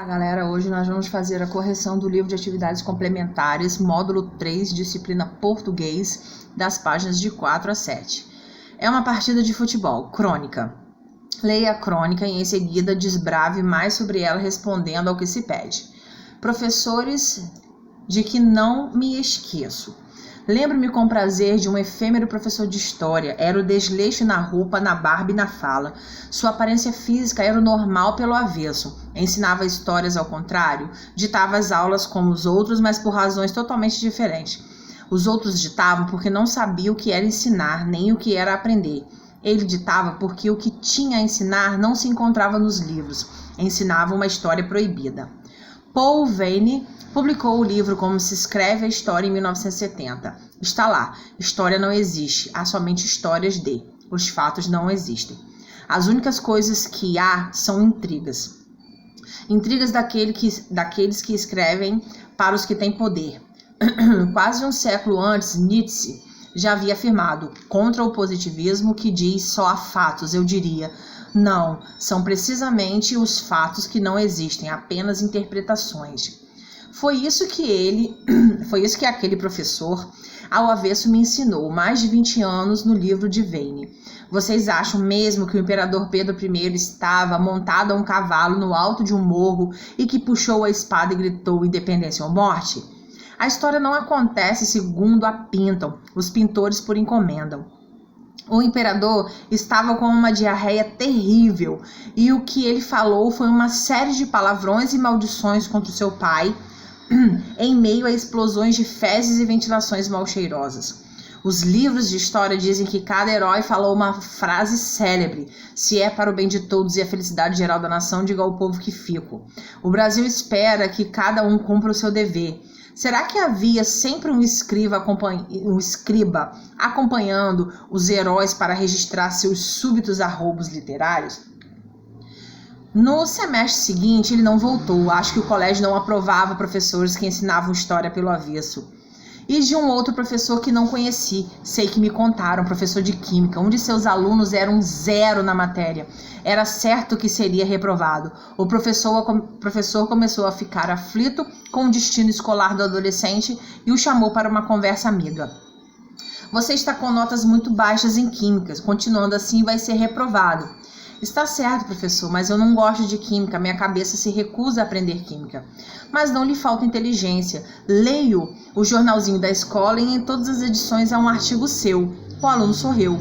Galera, hoje nós vamos fazer a correção do livro de atividades complementares, módulo 3, disciplina português, das páginas de 4 a 7. É uma partida de futebol, crônica. Leia a crônica e em seguida desbrave mais sobre ela respondendo ao que se pede. Professores de que não me esqueço. Lembro-me com prazer de um efêmero professor de história. Era o desleixo na roupa, na barba e na fala. Sua aparência física era o normal pelo avesso. Ensinava histórias ao contrário. Ditava as aulas como os outros, mas por razões totalmente diferentes. Os outros ditavam porque não sabiam o que era ensinar, nem o que era aprender. Ele ditava porque o que tinha a ensinar não se encontrava nos livros. Ensinava uma história proibida. Paul Veyne publicou o livro Como se escreve a história em 1970. Está lá, história não existe, há somente histórias de. Os fatos não existem. As únicas coisas que há são intrigas. Intrigas daqueles que escrevem para os que têm poder. Quase um século antes, Nietzsche já havia afirmado, contra o positivismo que diz só há fatos, eu diria, não, são precisamente os fatos que não existem, apenas interpretações. Foi isso que aquele professor ao avesso me ensinou, mais de 20 anos no livro de Veyne. Vocês acham mesmo que o imperador Pedro I estava montado a um cavalo no alto de um morro e que puxou a espada e gritou independência ou morte? A história não acontece segundo a pintam, os pintores por encomendam. O imperador estava com uma diarreia terrível e o que ele falou foi uma série de palavrões e maldições contra o seu pai em meio a explosões de fezes e ventilações mal cheirosas. Os livros de história dizem que cada herói falou uma frase célebre. Se é para o bem de todos e a felicidade geral da nação, diga ao povo que fico. O Brasil espera que cada um cumpra o seu dever. Será que havia sempre um escriba acompanhando os heróis para registrar seus súbitos arroubos literários? No semestre seguinte, ele não voltou. Acho que o colégio não aprovava professores que ensinavam história pelo avesso. E de um outro professor que não conheci, sei que me contaram, professor de química. Um de seus alunos era um 0 na matéria. Era certo que seria reprovado. O professor começou a ficar aflito com o destino escolar do adolescente e o chamou para uma conversa amiga. Você está com notas muito baixas em química. Continuando assim, vai ser reprovado. Está certo, professor, mas eu não gosto de química. Minha cabeça se recusa a aprender química. Mas não lhe falta inteligência. Leio o jornalzinho da escola e em todas as edições há um artigo seu. O aluno sorriu.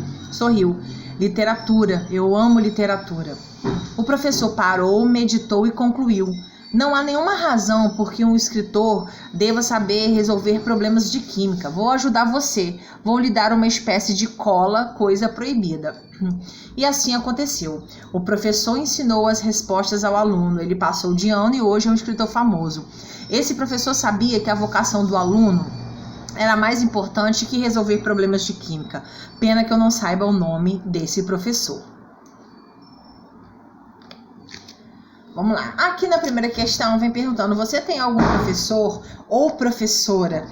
Literatura. Eu amo literatura. O professor parou, meditou e concluiu. Não há nenhuma razão por que um escritor deva saber resolver problemas de química. Vou ajudar você. Vou lhe dar uma espécie de cola, coisa proibida. E assim aconteceu. O professor ensinou as respostas ao aluno. Ele passou de ano e hoje é um escritor famoso. Esse professor sabia que a vocação do aluno era mais importante que resolver problemas de química. Pena que eu não saiba o nome desse professor. Vamos lá. Aqui na primeira questão vem perguntando, você tem algum professor ou professora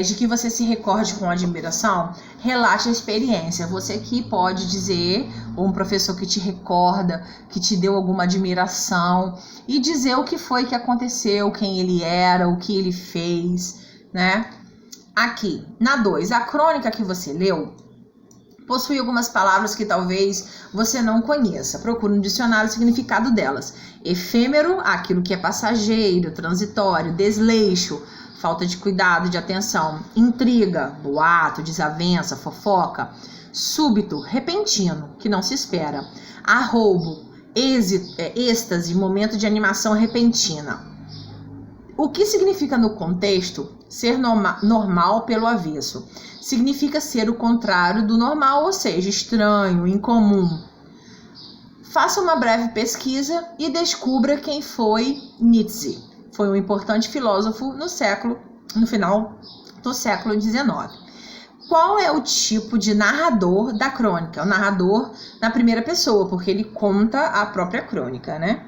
de que você se recorde com admiração? Relate a experiência. Você aqui pode dizer um professor que te recorda, que te deu alguma admiração e dizer o que foi que aconteceu, quem ele era, o que ele fez, né? Aqui, na 2, a crônica que você leu possui algumas palavras que talvez você não conheça. Procure no dicionário o significado delas. Efêmero, aquilo que é passageiro, transitório. Desleixo, falta de cuidado, de atenção. Intriga, boato, desavença, fofoca. Súbito, repentino, que não se espera. Arroubo, êxtase, momento de animação repentina. O que significa no contexto ser normal pelo avesso? Significa ser o contrário do normal, ou seja, estranho, incomum. Faça uma breve pesquisa e descubra quem foi Nietzsche. Foi um importante filósofo no final do século XIX. Qual é o tipo de narrador da crônica? O narrador na primeira pessoa, porque ele conta a própria crônica, né?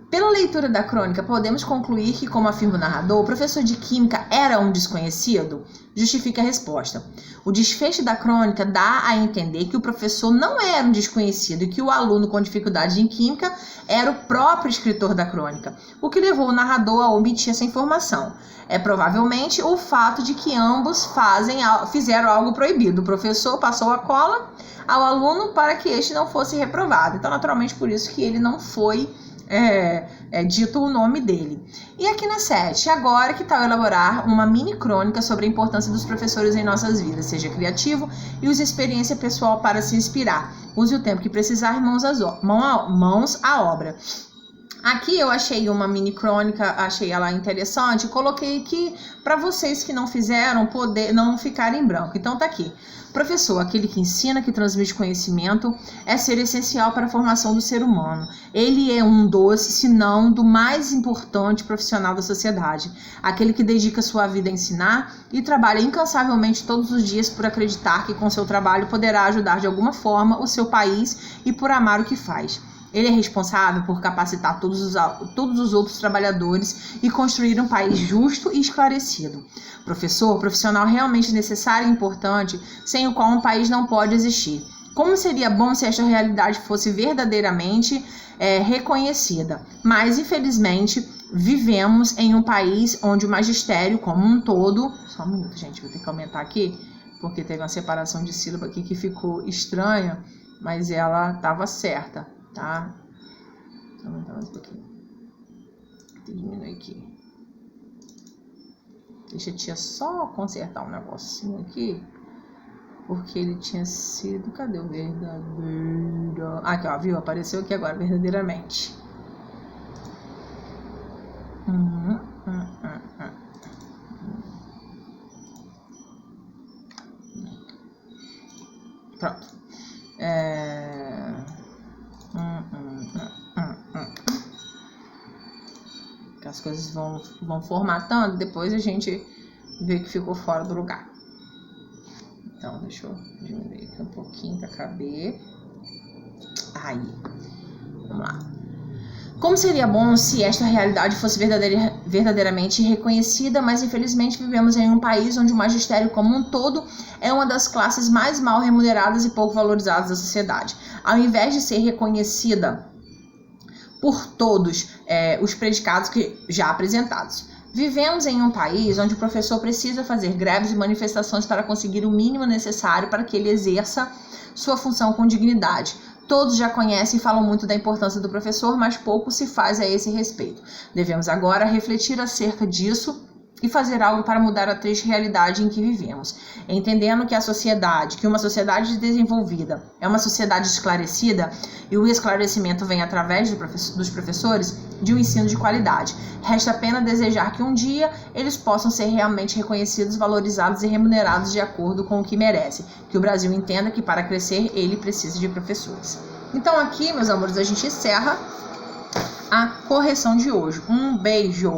Pela leitura da crônica, podemos concluir que, como afirma o narrador, o professor de química era um desconhecido? Justifica a resposta. O desfecho da crônica dá a entender que o professor não era um desconhecido e que o aluno com dificuldade em química era o próprio escritor da crônica, o que levou o narrador a omitir essa informação. É provavelmente o fato de que ambos fizeram algo proibido. O professor passou a cola ao aluno para que este não fosse reprovado. Então, naturalmente, por isso que ele não foi dito o nome dele. E aqui na 7, agora que tal elaborar uma mini crônica sobre a importância dos professores em nossas vidas, seja criativo e use experiência pessoal para se inspirar. Use o tempo que precisar, mãos à obra. Aqui eu achei uma mini crônica, achei ela interessante, coloquei aqui para vocês que não fizeram não ficarem em branco. Então tá aqui. Professor, aquele que ensina, que transmite conhecimento, é ser essencial para a formação do ser humano. Ele é um dos, se não do mais importante profissional da sociedade. Aquele que dedica sua vida a ensinar e trabalha incansavelmente todos os dias por acreditar que com seu trabalho poderá ajudar de alguma forma o seu país e por amar o que faz. Ele é responsável por capacitar todos os outros trabalhadores e construir um país justo e esclarecido. Professor, profissional realmente necessário e importante, sem o qual um país não pode existir. Como seria bom se esta realidade fosse verdadeiramente reconhecida. Mas, infelizmente, vivemos em um país onde o magistério como um todo... Só um minuto, gente, vou ter que aumentar aqui, porque teve uma separação de sílaba aqui que ficou estranha, mas ela estava certa. Tá? Vou aumentar mais um pouquinho. Vou diminuir aqui. Deixa a tia só consertar um negocinho aqui. Porque ele tinha sido... Cadê o verdadeiro? Aqui, ó, viu? Apareceu aqui agora, verdadeiramente. Pronto. As coisas vão formatando, depois a gente vê que ficou fora do lugar. Então, deixa eu diminuir aqui um pouquinho para caber. Aí, vamos lá. Como seria bom se esta realidade fosse verdadeiramente reconhecida, mas infelizmente vivemos em um país onde o magistério como um todo é uma das classes mais mal remuneradas e pouco valorizadas da sociedade. Ao invés de ser reconhecida por todos os predicados já apresentados. Vivemos em um país onde o professor precisa fazer greves e manifestações para conseguir o mínimo necessário para que ele exerça sua função com dignidade. Todos já conhecem e falam muito da importância do professor, mas pouco se faz a esse respeito. Devemos agora refletir acerca disso e fazer algo para mudar a triste realidade em que vivemos. Entendendo que uma sociedade desenvolvida é uma sociedade esclarecida e o esclarecimento vem através dos professores de um ensino de qualidade. Resta apenas desejar que um dia eles possam ser realmente reconhecidos, valorizados e remunerados de acordo com o que merece. Que o Brasil entenda que para crescer ele precisa de professores. Então aqui, meus amores, a gente encerra a correção de hoje. Um beijo!